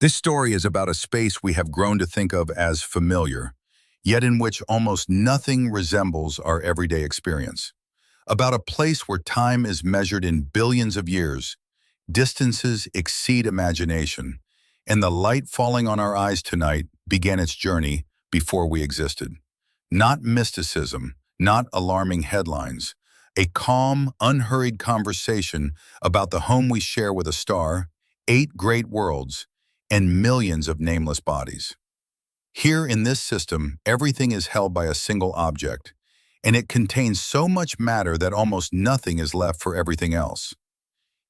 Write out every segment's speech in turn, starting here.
This story is about a space we have grown to think of as familiar, yet in which almost nothing resembles our everyday experience. About a place where time is measured in billions of years, distances exceed imagination, and the light falling on our eyes tonight began its journey before we existed. Not mysticism, not alarming headlines, a calm, unhurried conversation about the home we share with a star, 8 great worlds, and millions of nameless bodies. Here in this system, everything is held by a single object, and it contains so much matter that almost nothing is left for everything else.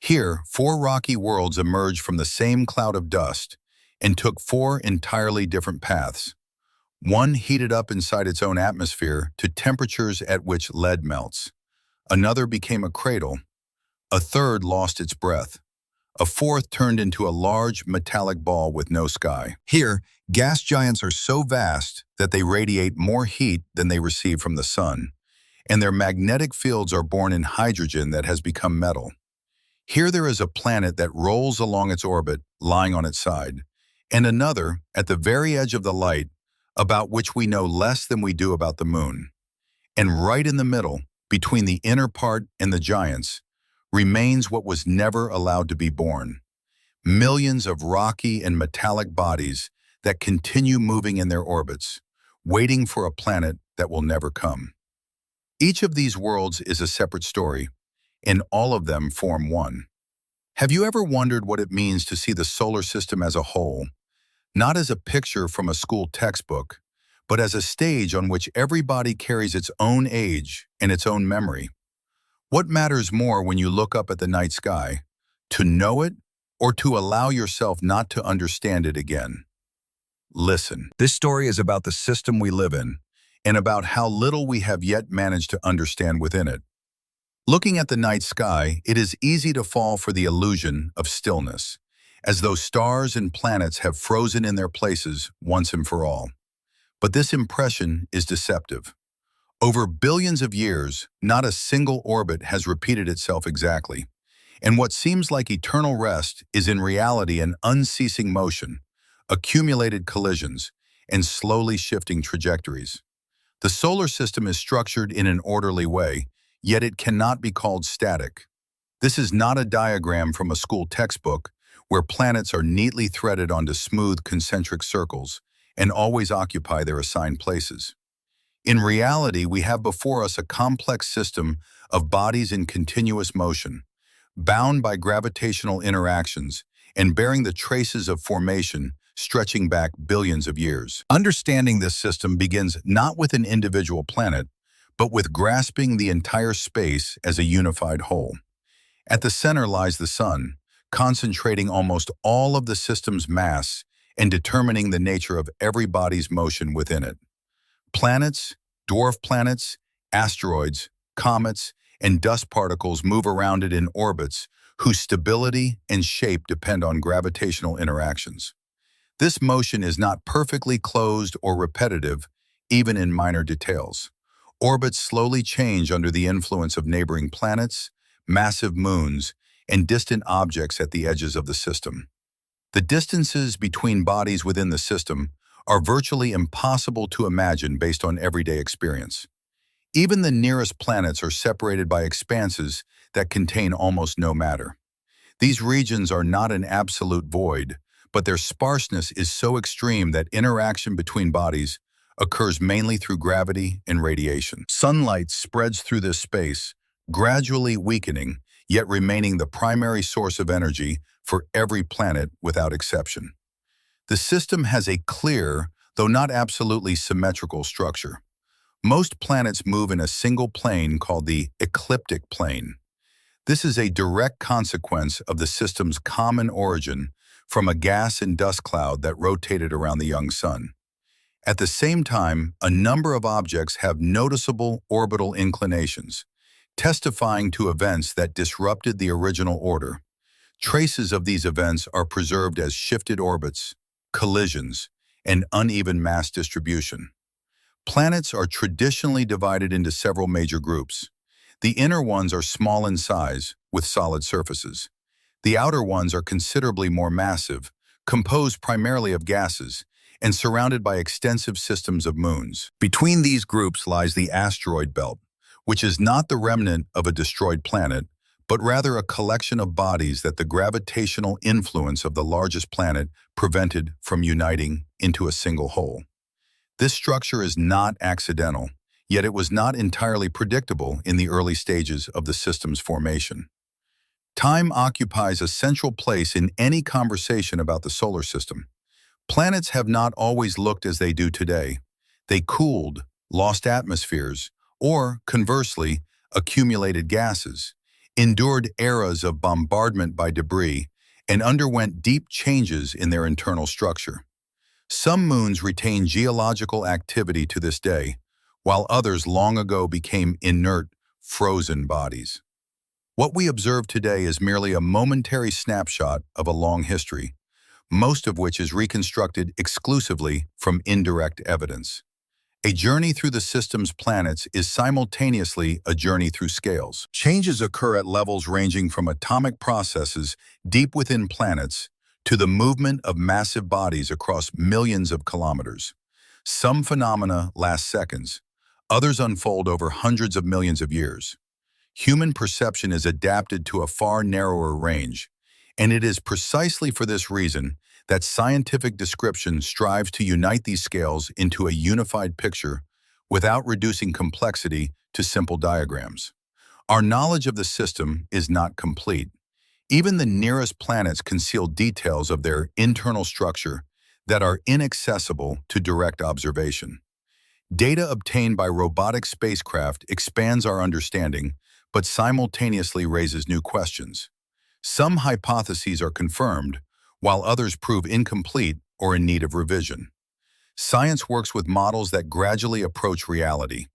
Here, 4 rocky worlds emerged from the same cloud of dust and took 4 entirely different paths. One heated up inside its own atmosphere to temperatures at which lead melts. Another became a cradle. A third lost its breath. A fourth turned into a large metallic ball with no sky. Here, gas giants are so vast that they radiate more heat than they receive from the sun, and their magnetic fields are born in hydrogen that has become metal. Here there is a planet that rolls along its orbit, lying on its side, and another, at the very edge of the light, about which we know less than we do about the moon. And right in the middle, between the inner part and the giants, remains what was never allowed to be born. Millions of rocky and metallic bodies that continue moving in their orbits, waiting for a planet that will never come. Each of these worlds is a separate story, and all of them form one. Have you ever wondered what it means to see the solar system as a whole, not as a picture from a school textbook, but as a stage on which every body carries its own age and its own memory? What matters more when you look up at the night sky, to know it or to allow yourself not to understand it again? Listen, this story is about the system we live in and about how little we have yet managed to understand within it. Looking at the night sky, it is easy to fall for the illusion of stillness, as though stars and planets have frozen in their places once and for all. But this impression is deceptive. Over billions of years, not a single orbit has repeated itself exactly, and what seems like eternal rest is in reality an unceasing motion, accumulated collisions, and slowly shifting trajectories. The solar system is structured in an orderly way, yet it cannot be called static. This is not a diagram from a school textbook where planets are neatly threaded onto smooth concentric circles and always occupy their assigned places. In reality, we have before us a complex system of bodies in continuous motion, bound by gravitational interactions and bearing the traces of formation stretching back billions of years. Understanding this system begins not with an individual planet, but with grasping the entire space as a unified whole. At the center lies the sun, concentrating almost all of the system's mass and determining the nature of every body's motion within it. Planets, dwarf planets, asteroids, comets, and dust particles move around it in orbits whose stability and shape depend on gravitational interactions. This motion is not perfectly closed or repetitive, even in minor details. Orbits slowly change under the influence of neighboring planets, massive moons, and distant objects at the edges of the system. The distances between bodies within the system are virtually impossible to imagine based on everyday experience. Even the nearest planets are separated by expanses that contain almost no matter. These regions are not an absolute void, but their sparseness is so extreme that interaction between bodies occurs mainly through gravity and radiation. Sunlight spreads through this space, gradually weakening, yet remaining the primary source of energy for every planet without exception. The system has a clear, though not absolutely symmetrical structure. Most planets move in a single plane called the ecliptic plane. This is a direct consequence of the system's common origin from a gas and dust cloud that rotated around the young sun. At the same time, a number of objects have noticeable orbital inclinations, testifying to events that disrupted the original order. Traces of these events are preserved as shifted orbits, collisions, and uneven mass distribution. Planets are traditionally divided into several major groups. The inner ones are small in size, with solid surfaces. The outer ones are considerably more massive, composed primarily of gases, and surrounded by extensive systems of moons. Between these groups lies the asteroid belt, which is not the remnant of a destroyed planet, but rather a collection of bodies that the gravitational influence of the largest planet prevented from uniting into a single whole. This structure is not accidental, yet it was not entirely predictable in the early stages of the system's formation. Time occupies a central place in any conversation about the solar system. Planets have not always looked as they do today. They cooled, lost atmospheres, or, conversely, accumulated gases, endured eras of bombardment by debris, and underwent deep changes in their internal structure. Some moons retain geological activity to this day, while others long ago became inert, frozen bodies. What we observe today is merely a momentary snapshot of a long history, most of which is reconstructed exclusively from indirect evidence. A journey through the system's planets is simultaneously a journey through scales. Changes occur at levels ranging from atomic processes deep within planets to the movement of massive bodies across millions of kilometers. Some phenomena last seconds, others unfold over hundreds of millions of years. Human perception is adapted to a far narrower range, and it is precisely for this reason that scientific description strives to unite these scales into a unified picture without reducing complexity to simple diagrams. Our knowledge of the system is not complete. Even the nearest planets conceal details of their internal structure that are inaccessible to direct observation. Data obtained by robotic spacecraft expands our understanding, but simultaneously raises new questions. Some hypotheses are confirmed, while others prove incomplete or in need of revision. Science works with models that gradually approach reality,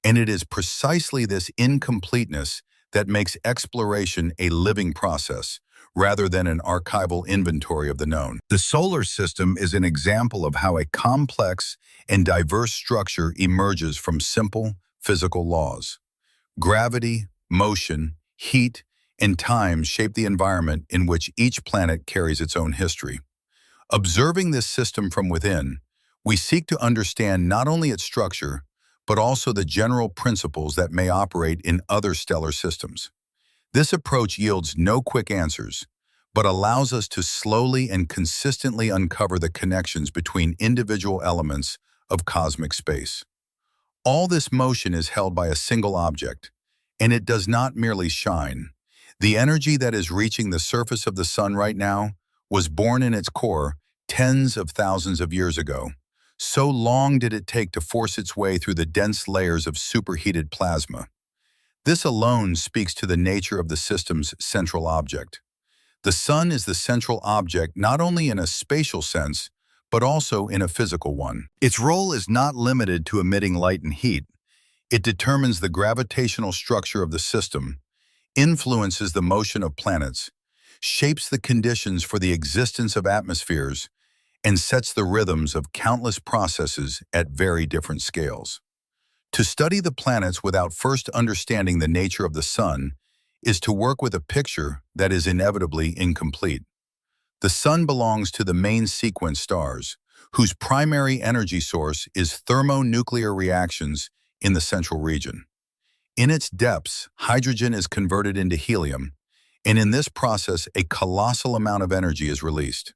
and it is precisely this incompleteness that makes exploration a living process, rather than an archival inventory of the known. The solar system is an example of how a complex and diverse structure emerges from simple physical laws. Gravity, motion, heat, and time shape the environment in which each planet carries its own history. Observing this system from within, we seek to understand not only its structure, but also the general principles that may operate in other stellar systems. This approach yields no quick answers, but allows us to slowly and consistently uncover the connections between individual elements of cosmic space. All this motion is held by a single object, and it does not merely shine. The energy that is reaching the surface of the sun right now was born in its core tens of thousands of years ago. So long did it take to force its way through the dense layers of superheated plasma. This alone speaks to the nature of the system's central object. The sun is the central object not only in a spatial sense, but also in a physical one. Its role is not limited to emitting light and heat. It determines the gravitational structure of the system, influences the motion of planets, shapes the conditions for the existence of atmospheres, and sets the rhythms of countless processes at very different scales. To study the planets without first understanding the nature of the sun is to work with a picture that is inevitably incomplete. The sun belongs to the main sequence stars, whose primary energy source is thermonuclear reactions in the central region. In its depths, hydrogen is converted into helium, and in this process, a colossal amount of energy is released.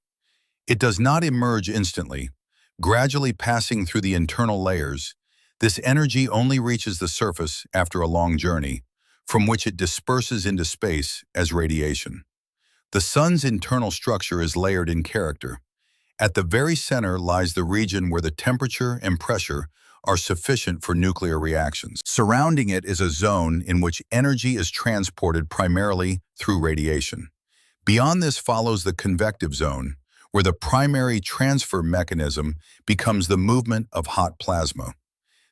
It does not emerge instantly, gradually passing through the internal layers. This energy only reaches the surface after a long journey, from which it disperses into space as radiation. The sun's internal structure is layered in character. At the very center lies the region where the temperature and pressure are sufficient for nuclear reactions. Surrounding it is a zone in which energy is transported primarily through radiation. Beyond this follows the convective zone, where the primary transfer mechanism becomes the movement of hot plasma.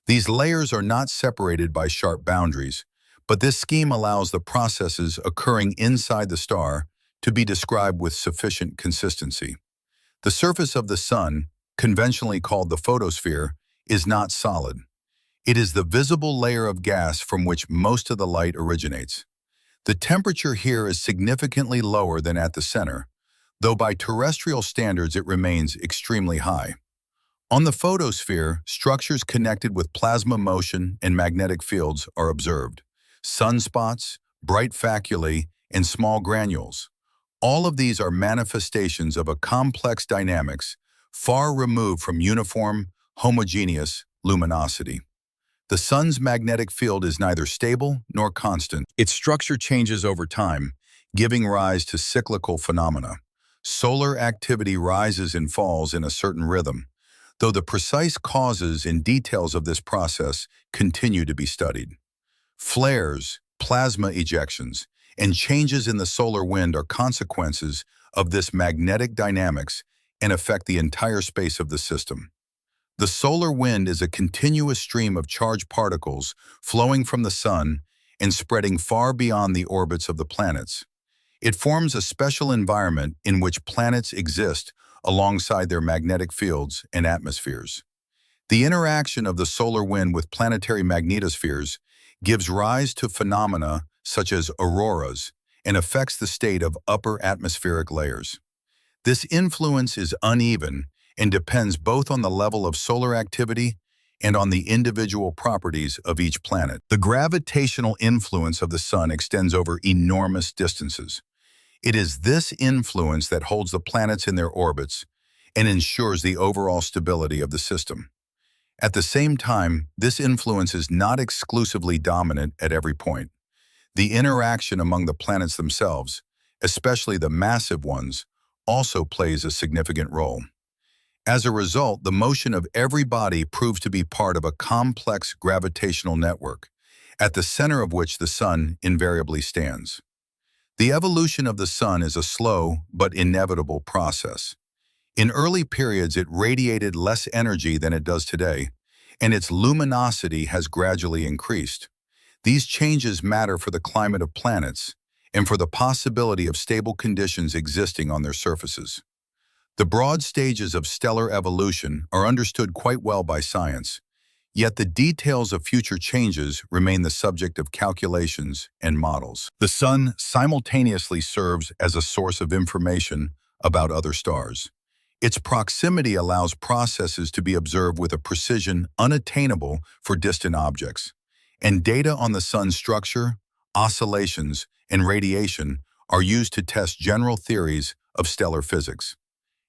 These layers are not separated by sharp boundaries, but this scheme allows the processes occurring inside the star to be described with sufficient consistency. The surface of the sun, conventionally called the photosphere, is not solid. It is the visible layer of gas from which most of the light originates. The temperature here is significantly lower than at the center, though by terrestrial standards it remains extremely high. On the photosphere, structures connected with plasma motion and magnetic fields are observed. Sunspots, bright faculae, and small granules. All of these are manifestations of a complex dynamics far removed from uniform, homogeneous luminosity. The sun's magnetic field is neither stable nor constant. Its structure changes over time, giving rise to cyclical phenomena. Solar activity rises and falls in a certain rhythm, though the precise causes and details of this process continue to be studied. Flares, plasma ejections, and changes in the solar wind are consequences of this magnetic dynamics and affect the entire space of the system. The solar wind is a continuous stream of charged particles flowing from the sun and spreading far beyond the orbits of the planets. It forms a special environment in which planets exist alongside their magnetic fields and atmospheres. The interaction of the solar wind with planetary magnetospheres gives rise to phenomena such as auroras and affects the state of upper atmospheric layers. This influence is uneven and depends both on the level of solar activity and on the individual properties of each planet. The gravitational influence of the sun extends over enormous distances. It is this influence that holds the planets in their orbits and ensures the overall stability of the system. At the same time, this influence is not exclusively dominant at every point. The interaction among the planets themselves, especially the massive ones, also plays a significant role. As a result, the motion of every body proves to be part of a complex gravitational network, at the center of which the sun invariably stands. The evolution of the sun is a slow but inevitable process. In early periods, it radiated less energy than it does today, and its luminosity has gradually increased. These changes matter for the climate of planets and for the possibility of stable conditions existing on their surfaces. The broad stages of stellar evolution are understood quite well by science, yet the details of future changes remain the subject of calculations and models. The sun simultaneously serves as a source of information about other stars. Its proximity allows processes to be observed with a precision unattainable for distant objects, and data on the sun's structure, oscillations, and radiation are used to test general theories of stellar physics.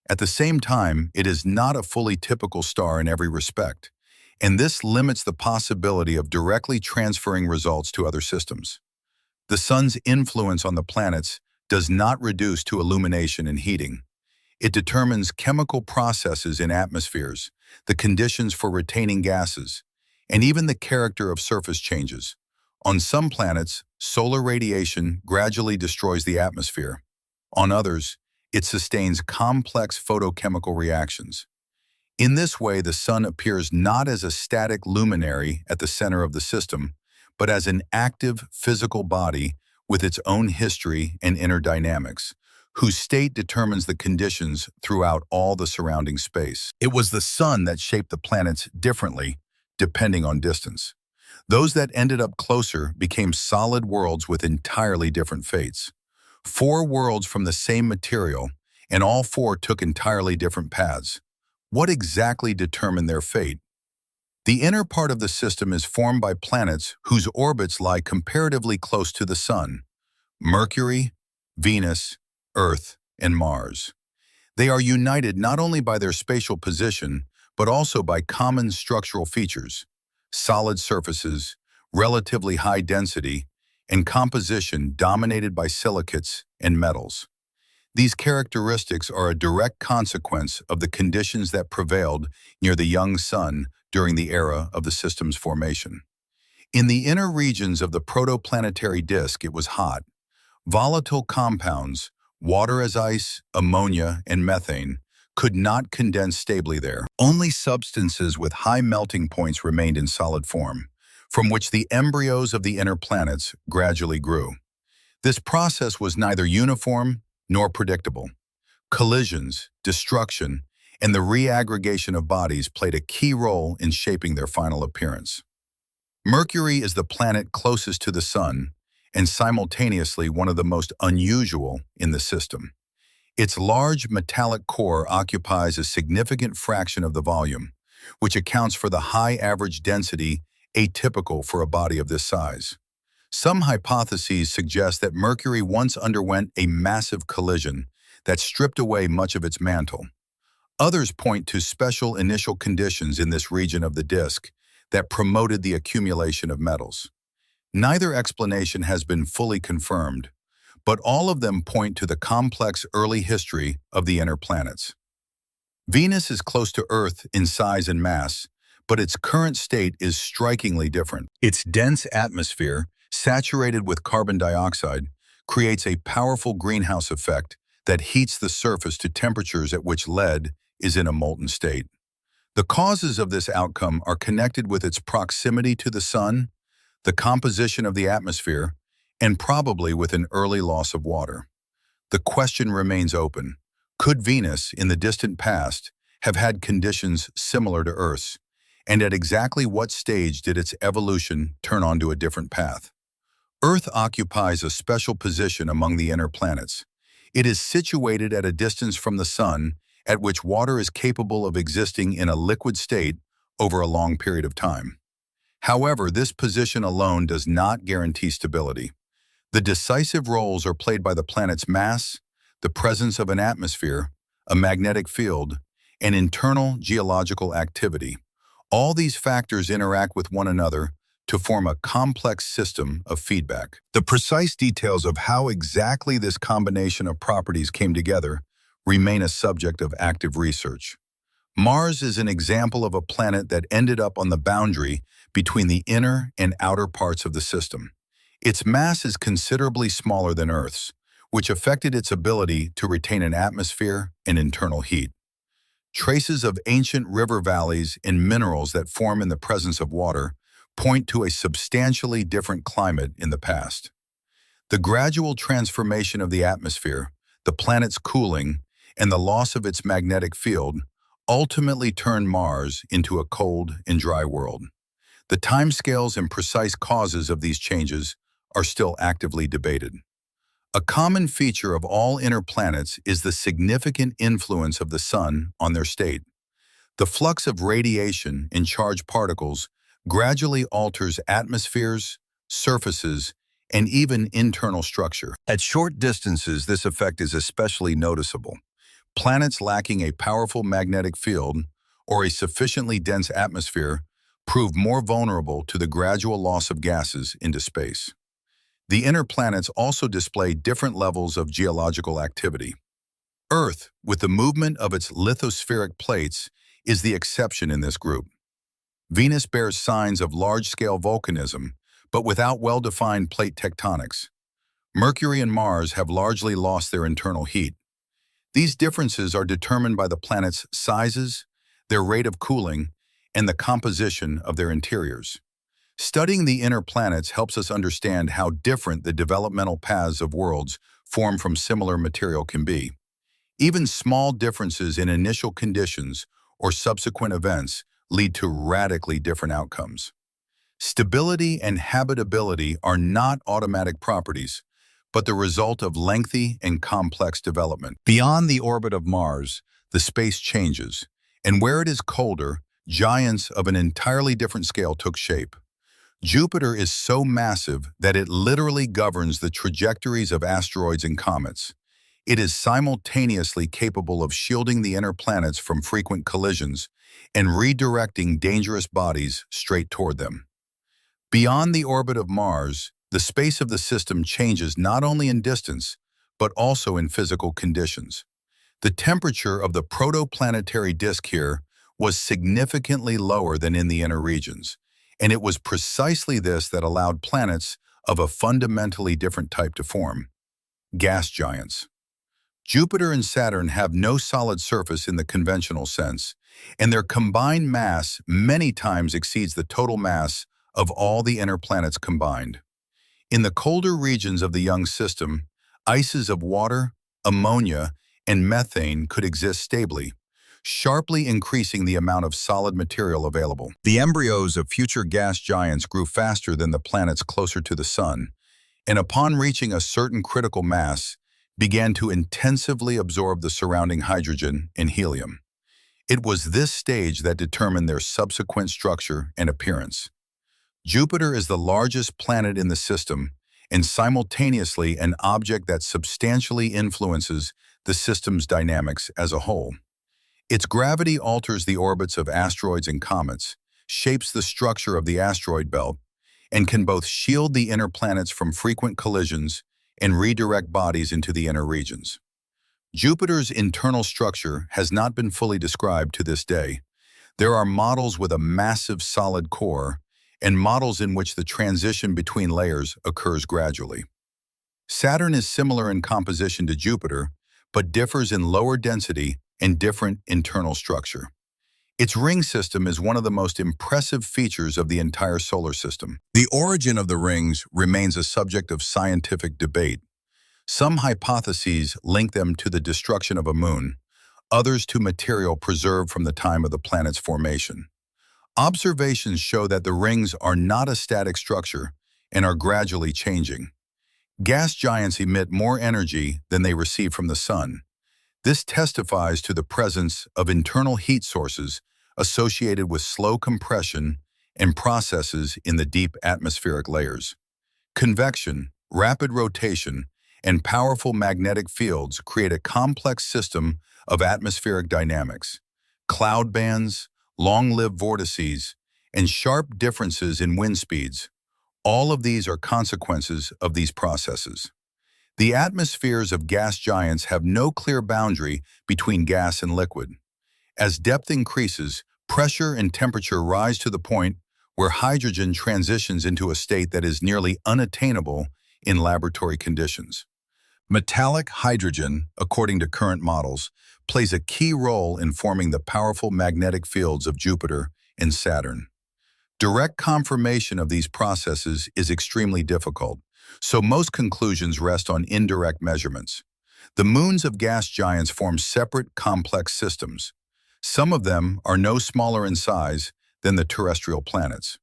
At the same time, it is not a fully typical star in every respect, and this limits the possibility of directly transferring results to other systems. The sun's influence on the planets does not reduce to illumination and heating. It determines chemical processes in atmospheres, the conditions for retaining gases, and even the character of surface changes. On some planets, solar radiation gradually destroys the atmosphere. On others, it sustains complex photochemical reactions. In this way, the sun appears not as a static luminary at the center of the system, but as an active physical body with its own history and inner dynamics, whose state determines the conditions throughout all the surrounding space. It was the sun that shaped the planets differently, depending on distance. Those that ended up closer became solid worlds with entirely different fates. 4 worlds from the same material, and all 4 took entirely different paths. What exactly determined their fate? The inner part of the system is formed by planets whose orbits lie comparatively close to the sun: Mercury, Venus, Earth, and Mars. They are united not only by their spatial position, but also by common structural features: solid surfaces, relatively high density, and composition dominated by silicates and metals. These characteristics are a direct consequence of the conditions that prevailed near the young sun during the era of the system's formation. In the inner regions of the protoplanetary disk, it was hot. Volatile compounds, water as ice, ammonia, and methane, could not condense stably there. Only substances with high melting points remained in solid form, from which the embryos of the inner planets gradually grew. This process was neither uniform nor predictable. Collisions, destruction, and the reaggregation of bodies played a key role in shaping their final appearance. Mercury is the planet closest to the sun and simultaneously one of the most unusual in the system. Its large metallic core occupies a significant fraction of the volume, which accounts for the high average density atypical for a body of this size. Some hypotheses suggest that Mercury once underwent a massive collision that stripped away much of its mantle. Others point to special initial conditions in this region of the disk that promoted the accumulation of metals. Neither explanation has been fully confirmed, but all of them point to the complex early history of the inner planets. Venus is close to Earth in size and mass, but its current state is strikingly different. Its dense atmosphere, saturated with carbon dioxide, creates a powerful greenhouse effect that heats the surface to temperatures at which lead is in a molten state. The causes of this outcome are connected with its proximity to the Sun, the composition of the atmosphere, and probably with an early loss of water. The question remains open. Could Venus, in the distant past, have had conditions similar to Earth's? And at exactly what stage did its evolution turn onto a different path? Earth occupies a special position among the inner planets. It is situated at a distance from the Sun at which water is capable of existing in a liquid state over a long period of time. However, this position alone does not guarantee stability. The decisive roles are played by the planet's mass, the presence of an atmosphere, a magnetic field, and internal geological activity. All these factors interact with one another to form a complex system of feedback. The precise details of how exactly this combination of properties came together remain a subject of active research. Mars is an example of a planet that ended up on the boundary between the inner and outer parts of the system. Its mass is considerably smaller than Earth's, which affected its ability to retain an atmosphere and internal heat. Traces of ancient river valleys and minerals that form in the presence of water point to a substantially different climate in the past. The gradual transformation of the atmosphere, the planet's cooling, and the loss of its magnetic field ultimately turned Mars into a cold and dry world. The timescales and precise causes of these changes are still actively debated. A common feature of all inner planets is the significant influence of the Sun on their state. The flux of radiation and charged particles gradually alters atmospheres, surfaces, and even internal structure. At short distances, this effect is especially noticeable. Planets lacking a powerful magnetic field or a sufficiently dense atmosphere prove more vulnerable to the gradual loss of gases into space. The inner planets also display different levels of geological activity. Earth, with the movement of its lithospheric plates, is the exception in this group. Venus bears signs of large-scale volcanism, but without well-defined plate tectonics. Mercury and Mars have largely lost their internal heat. These differences are determined by the planets' sizes, their rate of cooling, and the composition of their interiors. Studying the inner planets helps us understand how different the developmental paths of worlds formed from similar material can be. Even small differences in initial conditions or subsequent events lead to radically different outcomes. Stability and habitability are not automatic properties, but the result of lengthy and complex development. Beyond the orbit of Mars, the space changes, and where it is colder, giants of an entirely different scale took shape. Jupiter is so massive that it literally governs the trajectories of asteroids and comets. It is simultaneously capable of shielding the inner planets from frequent collisions and redirecting dangerous bodies straight toward them. Beyond the orbit of Mars, the space of the system changes not only in distance, but also in physical conditions. The temperature of the protoplanetary disk here was significantly lower than in the inner regions, and it was precisely this that allowed planets of a fundamentally different type to form: gas giants. Jupiter and Saturn have no solid surface in the conventional sense, and their combined mass many times exceeds the total mass of all the inner planets combined. In the colder regions of the young system, ices of water, ammonia, and methane could exist stably, sharply increasing the amount of solid material available. The embryos of future gas giants grew faster than the planets closer to the Sun, and upon reaching a certain critical mass, began to intensively absorb the surrounding hydrogen and helium. It was this stage that determined their subsequent structure and appearance. Jupiter is the largest planet in the system and simultaneously an object that substantially influences the system's dynamics as a whole. Its gravity alters the orbits of asteroids and comets, shapes the structure of the asteroid belt, and can both shield the inner planets from frequent collisions and redirect bodies into the inner regions. Jupiter's internal structure has not been fully described to this day. There are models with a massive solid core and models in which the transition between layers occurs gradually. Saturn is similar in composition to Jupiter, but differs in lower density and different internal structure. Its ring system is one of the most impressive features of the entire solar system. The origin of the rings remains a subject of scientific debate. Some hypotheses link them to the destruction of a moon, others to material preserved from the time of the planet's formation. Observations show that the rings are not a static structure and are gradually changing. Gas giants emit more energy than they receive from the sun. This testifies to the presence of internal heat sources associated with slow compression and processes in the deep atmospheric layers. Convection, rapid rotation, and powerful magnetic fields create a complex system of atmospheric dynamics. Cloud bands, long-lived vortices, and sharp differences in wind speeds, all of these are consequences of these processes. The atmospheres of gas giants have no clear boundary between gas and liquid. As depth increases, pressure and temperature rise to the point where hydrogen transitions into a state that is nearly unattainable in laboratory conditions. Metallic hydrogen, according to current models, plays a key role in forming the powerful magnetic fields of Jupiter and Saturn. Direct confirmation of these processes is extremely difficult, so most conclusions rest on indirect measurements. The moons of gas giants form separate, complex systems. Some of them are no smaller in size than the terrestrial planets.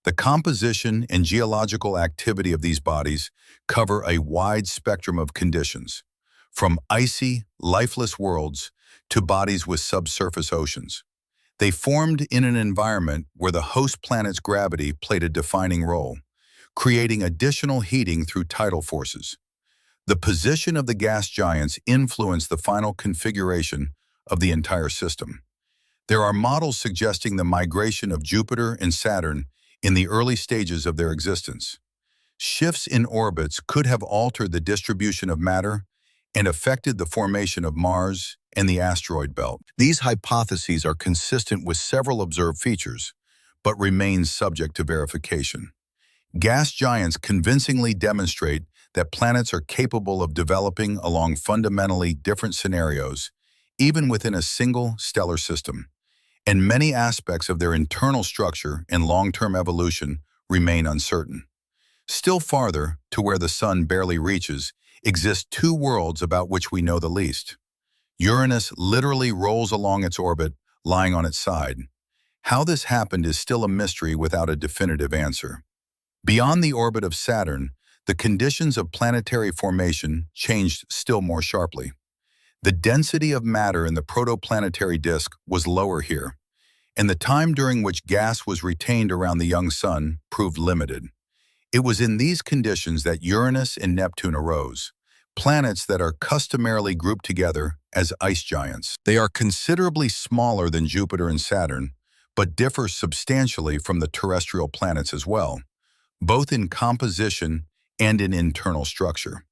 The composition and geological activity of these bodies cover a wide spectrum of conditions, from icy, lifeless worlds to bodies with subsurface oceans. They formed in an environment where the host planet's gravity played a defining role, creating additional heating through tidal forces. The position of the gas giants influenced the final configuration of the entire system. There are models suggesting the migration of Jupiter and Saturn in the early stages of their existence. Shifts in orbits could have altered the distribution of matter and affected the formation of Mars and the asteroid belt. These hypotheses are consistent with several observed features, but remain subject to verification. Gas giants convincingly demonstrate that planets are capable of developing along fundamentally different scenarios, even within a single stellar system, and many aspects of their internal structure and long-term evolution remain uncertain. Still farther, to where the sun barely reaches, exist two worlds about which we know the least. Uranus literally rolls along its orbit, lying on its side. How this happened is still a mystery without a definitive answer. Beyond the orbit of Saturn, the conditions of planetary formation changed still more sharply. The density of matter in the protoplanetary disk was lower here, and the time during which gas was retained around the young sun proved limited. It was in these conditions that Uranus and Neptune arose, planets that are customarily grouped together as ice giants. They are considerably smaller than Jupiter and Saturn, but differ substantially from the terrestrial planets as well, both in composition and in internal structure.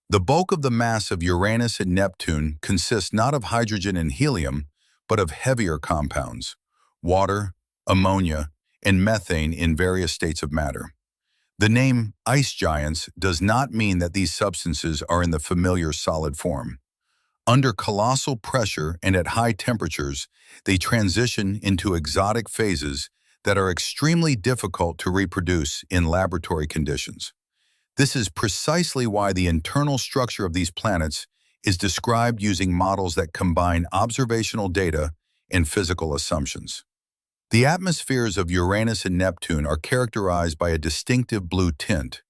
The bulk of the mass of Uranus and Neptune consists not of hydrogen and helium, but of heavier compounds, water, ammonia, and methane in various states of matter. The name ice giants does not mean that these substances are in the familiar solid form. Under colossal pressure and at high temperatures, they transition into exotic phases that are extremely difficult to reproduce in laboratory conditions. This is precisely why the internal structure of these planets is described using models that combine observational data and physical assumptions. The atmospheres of Uranus and Neptune are characterized by a distinctive blue tint,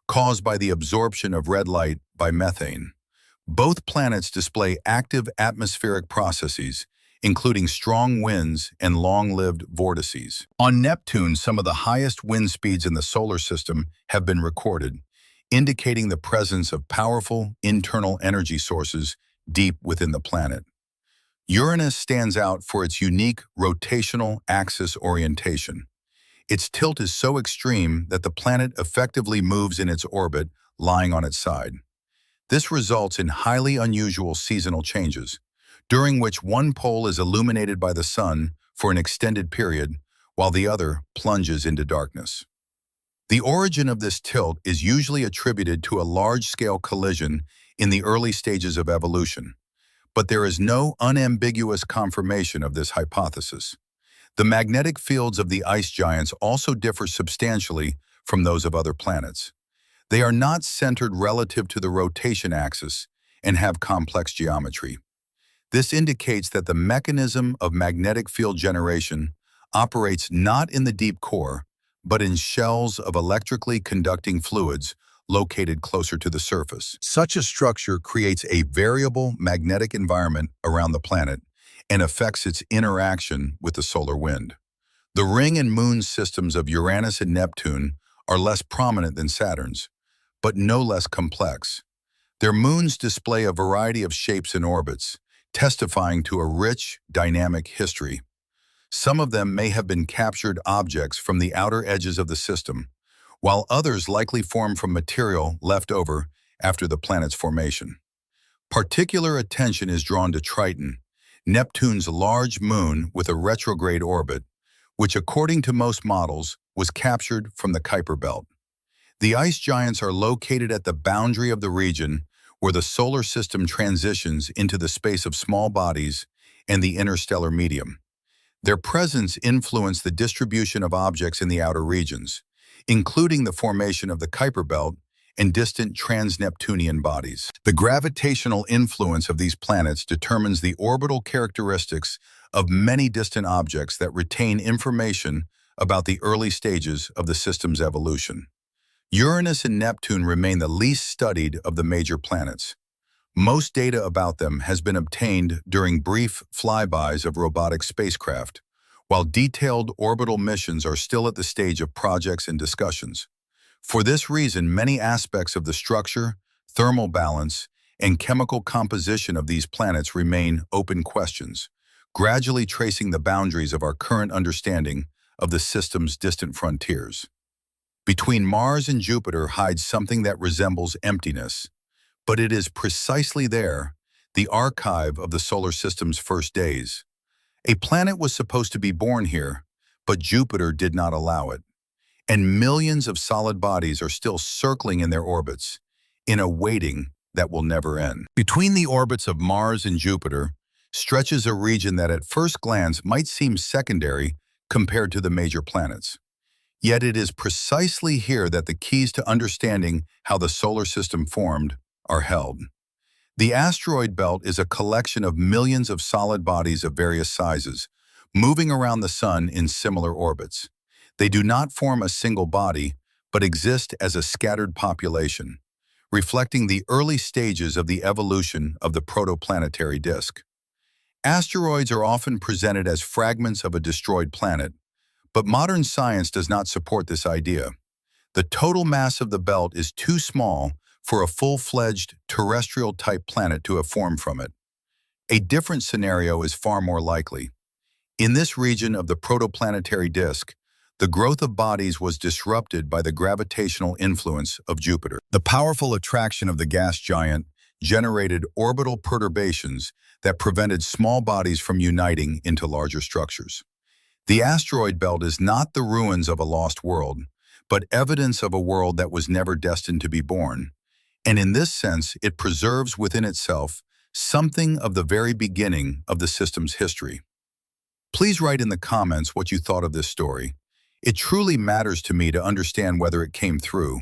caused by the absorption of red light by methane. Both planets display active atmospheric processes, including strong winds and long-lived vortices. On Neptune, some of the highest wind speeds in the solar system have been recorded, indicating the presence of powerful internal energy sources deep within the planet. Uranus stands out for its unique rotational axis orientation. Its tilt is so extreme that the planet effectively moves in its orbit, lying on its side. This results in highly unusual seasonal changes, during which one pole is illuminated by the sun for an extended period, while the other plunges into darkness. The origin of this tilt is usually attributed to a large-scale collision in the early stages of evolution, but there is no unambiguous confirmation of this hypothesis. The magnetic fields of the ice giants also differ substantially from those of other planets. They are not centered relative to the rotation axis and have complex geometry. This indicates that the mechanism of magnetic field generation operates not in the deep core, but in shells of electrically conducting fluids located closer to the surface. Such a structure creates a variable magnetic environment around the planet and affects its interaction with the solar wind. The ring and moon systems of Uranus and Neptune are less prominent than Saturn's, but no less complex. Their moons display a variety of shapes and orbits, testifying to a rich, dynamic history. Some of them may have been captured objects from the outer edges of the system, while others likely formed from material left over after the planet's formation. Particular attention is drawn to Triton, Neptune's large moon with a retrograde orbit, which according to most models was captured from the Kuiper Belt. The ice giants are located at the boundary of the region where the solar system transitions into the space of small bodies and the interstellar medium. Their presence influenced the distribution of objects in the outer regions, including the formation of the Kuiper Belt and distant trans-Neptunian bodies. The gravitational influence of these planets determines the orbital characteristics of many distant objects that retain information about the early stages of the system's evolution. Uranus and Neptune remain the least studied of the major planets. Most data about them has been obtained during brief flybys of robotic spacecraft, while detailed orbital missions are still at the stage of projects and discussions. For this reason, many aspects of the structure, thermal balance, and chemical composition of these planets remain open questions, gradually tracing the boundaries of our current understanding of the system's distant frontiers. Between Mars and Jupiter hides something that resembles emptiness, but it is precisely there, the archive of the solar system's first days. A planet was supposed to be born here, but Jupiter did not allow it, and millions of solid bodies are still circling in their orbits, in a waiting that will never end. Between the orbits of Mars and Jupiter stretches a region that at first glance might seem secondary compared to the major planets. Yet it is precisely here that the keys to understanding how the solar system formed are held. The asteroid belt is a collection of millions of solid bodies of various sizes, moving around the Sun in similar orbits. They do not form a single body, but exist as a scattered population, reflecting the early stages of the evolution of the protoplanetary disk. Asteroids are often presented as fragments of a destroyed planet, but modern science does not support this idea. The total mass of the belt is too small for a full-fledged terrestrial-type planet to have formed from it. A different scenario is far more likely. In this region of the protoplanetary disk, the growth of bodies was disrupted by the gravitational influence of Jupiter. The powerful attraction of the gas giant generated orbital perturbations that prevented small bodies from uniting into larger structures. The asteroid belt is not the ruins of a lost world, but evidence of a world that was never destined to be born. And in this sense, it preserves within itself something of the very beginning of the system's history. Please write in the comments what you thought of this story. It truly matters to me to understand whether it came through.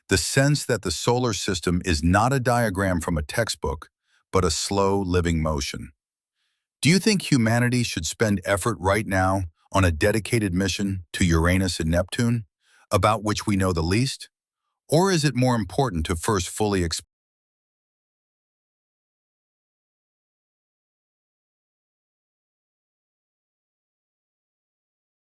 The sense that the solar system is not a diagram from a textbook, but a slow, living motion. Do you think humanity should spend effort right now on a dedicated mission to Uranus and Neptune, about which we know the least? Or is it more important to first fully explore